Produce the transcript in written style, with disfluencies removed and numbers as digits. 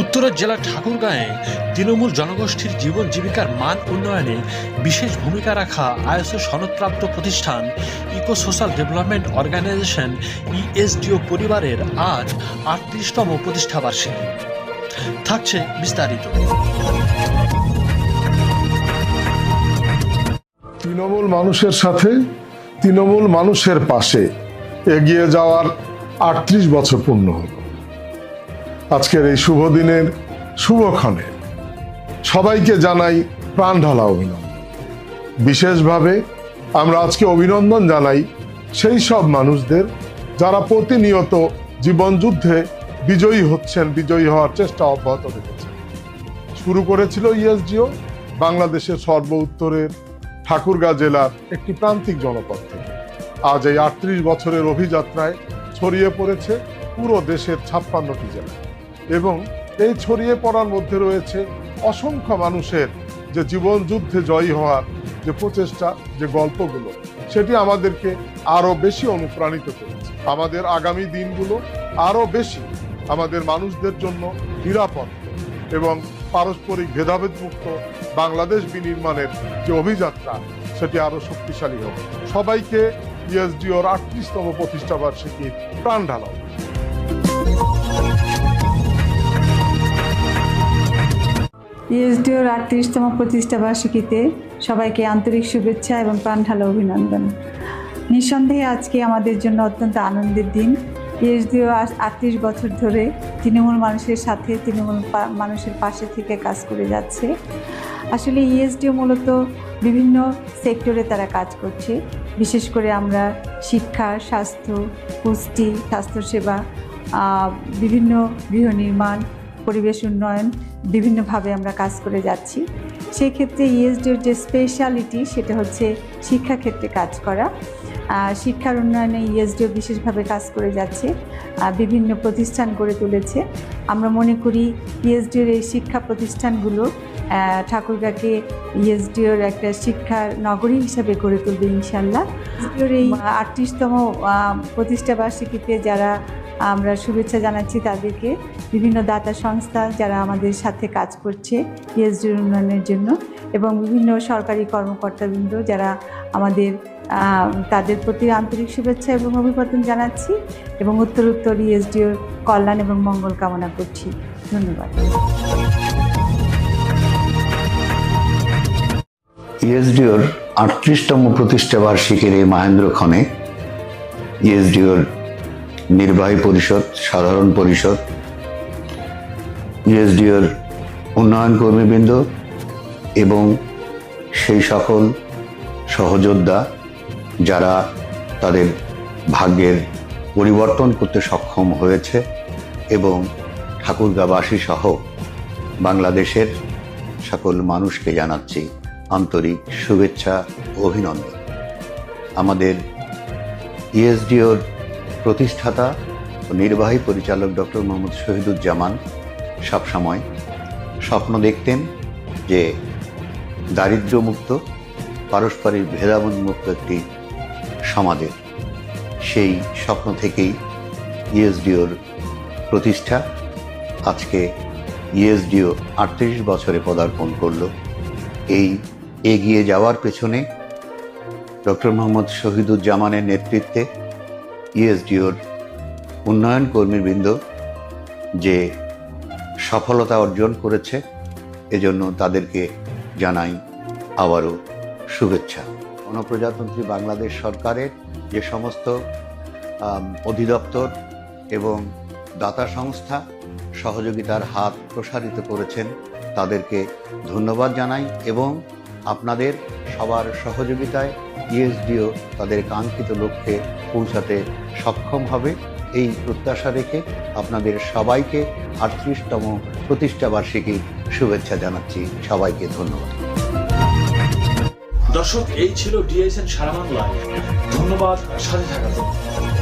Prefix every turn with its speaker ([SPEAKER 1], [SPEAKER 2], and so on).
[SPEAKER 1] উত্তরের জেলা ঠাকুরগাঁয়ে তৃণমূল জনগোষ্ঠীর জীবন জীবিকার মান উন্নয়নে বিশেষ ভূমিকা রাখা আইএসও সনদপ্রাপ্ত প্রতিষ্ঠান eco social development organisation ESDO পরিবারের আজ ৩৮তম প্রতিষ্ঠাবার্ষিকী। থাকছে বিস্তারিত।
[SPEAKER 2] তৃণমূল মানুষের সাথে, তৃণমূল মানুষের পাশে এগিয়ে যাওয়ার ৩৮ বছর পূর্ণ হল। আজকের এই শুভ দিনের শুভক্ষণে সবাইকে জানাই প্রাণ ঢালা অভিনন্দন। বিশেষভাবে আমরা আজকে অভিনন্দন জানাই সেই সব মানুষদের যারা প্রতিনিয়ত জীবন যুদ্ধে বিজয়ী হচ্ছেন, বিজয়ী হওয়ার চেষ্টা অব্যাহত রেখেছেন। শুরু করেছিল ইএসডিও বাংলাদেশের সর্ব উত্তরের ঠাকুরগাঁ জেলার একটি প্রান্তিক জনপদ থেকে। আজ এই ৩৮ বছরের অভিযাত্রায় ছড়িয়ে পড়েছে পুরো দেশের ৫৬টি জেলা, এবং এই ছড়িয়ে পড়ার মধ্যে রয়েছে অসংখ্য মানুষের যে জীবন যুদ্ধে জয়ী হওয়ার যে প্রচেষ্টা, যে গল্পগুলো, সেটি আমাদেরকে আরো বেশি অনুপ্রাণিত করেছে। আমাদের আগামী দিনগুলো আরো বেশি আমাদের মানুষদের জন্য নিরাপদ এবং পারস্পরিক ভেদাভেদ মুক্ত বাংলাদেশ বিনির্মাণের যে অভিযাত্রা, সেটি আরো শক্তিশালী হবে। সবাইকে ইএসডিওর ৩৮তম প্রতিষ্ঠা বার্ষিকীর প্রাণ ঢালাও।
[SPEAKER 3] ইএসডিওর ৩৮তম প্রতিষ্ঠা বার্ষিকীতে সবাইকে আন্তরিক শুভেচ্ছা এবং প্রাণ ঢালা অভিনন্দন। নিঃসন্দেহে আজকে আমাদের জন্য অত্যন্ত আনন্দের দিন। ইএসডিও ৩৮ বছর ধরে তৃণমূল মানুষের সাথে, তৃণমূল মানুষের পাশে থেকে কাজ করে যাচ্ছে। আসলে ইএসডিও মূলত বিভিন্ন সেক্টরে তারা কাজ করছে। বিশেষ করে আমরা শিক্ষা, স্বাস্থ্য, পুষ্টি, স্বাস্থ্যসেবা, বিভিন্ন গৃহ নির্মাণ, পরিবেশ উন্নয়ন, বিভিন্নভাবে আমরা কাজ করে যাচ্ছি। সেই ক্ষেত্রে ইএসডিওর যে স্পেশালিটি, সেটা হচ্ছে শিক্ষাক্ষেত্রে কাজ করা। শিক্ষার উন্নয়নে ইএসডিও বিশেষভাবে কাজ করে যাচ্ছে, বিভিন্ন প্রতিষ্ঠান গড়ে তুলেছে। আমরা মনে করি ইএসডিওর এই শিক্ষা প্রতিষ্ঠানগুলো ঠাকুরগাঁকে ইএসডিওর একটা শিক্ষার নগরী হিসাবে গড়ে তুলবে ইনশাল্লাহ। ইএসডিওর এই ৩৮তম প্রতিষ্ঠা বার্ষিকীতে যারা আমরা শুভেচ্ছা জানাচ্ছি তাদেরকে, বিভিন্ন দাতা সংস্থা যারা আমাদের সাথে কাজ করছে ইএসডিওর উন্নয়নের জন্য, এবং বিভিন্ন সরকারি কর্মকর্তাবৃন্দ যারা আমাদের, তাদের প্রতি আন্তরিক শুভেচ্ছা এবং অভিবাদন জানাচ্ছি, এবং উত্তরোত্তর ইএসডিওর কল্যাণ এবং মঙ্গল কামনা করছি। ধন্যবাদ।
[SPEAKER 4] ইএসডিওর ৩৮তম প্রতিষ্ঠা বার্ষিকীর এই মহেন্দ্রক্ষণে ইএসডিওর নির্বাহী পরিষদ, সাধারণ পরিষদ, ইএসডিওর উন্নয়ন কর্মীবৃন্দ এবং সেই সকল সহযোদ্ধা যারা তাদের ভাগ্যের পরিবর্তন করতে সক্ষম হয়েছে, এবং ঠাকুরগাঁবাসী সহ বাংলাদেশের সকল মানুষকে জানাচ্ছি আন্তরিক শুভেচ্ছা ও অভিনন্দন। আমাদের ইএসডিওর প্রতিষ্ঠাতা ও নির্বাহী পরিচালক ডক্টর মোহাম্মদ শহীদুজ্জামান সবসময় স্বপ্ন দেখতেন যে দারিদ্র্যমুক্ত, পারস্পরিক ভেদাভেদ মুক্ত একটি সমাজের। সেই স্বপ্ন থেকেই ইএসডিওর প্রতিষ্ঠা। আজকে ইএসডিও ৩৮ বছরে পদার্পণ করল। এই এগিয়ে যাওয়ার পেছনে ডক্টর মোহাম্মদ শহীদুজ্জামানের নেতৃত্বে ইএসডিওর উন্নয়ন কর্মীবৃন্দ যে সফলতা অর্জন করেছে, এজন্য তাদেরকে জানাই আবারও শুভেচ্ছা। গণপ্রজাতন্ত্রী বাংলাদেশ সরকারের যে সমস্ত অধিদপ্তর এবং দাতা সংস্থা সহযোগিতার হাত প্রসারিত করেছেন, তাদেরকে ধন্যবাদ জানাই, এবং আপনাদের সবার সহযোগিতায় ইএসডিও তাদের কাঙ্ক্ষিত লক্ষ্যে পৌঁছাতে সক্ষম হবে, এই প্রত্যাশা রেখে আপনাদের সবাইকে ৩৮তম প্রতিষ্ঠা বার্ষিকীর শুভেচ্ছা জানাচ্ছি। সবাইকে ধন্যবাদ।
[SPEAKER 1] দর্শক, এই ছিল ডিএসএন সারা বাংলা। ধন্যবাদ সাথে থাকার জন্য।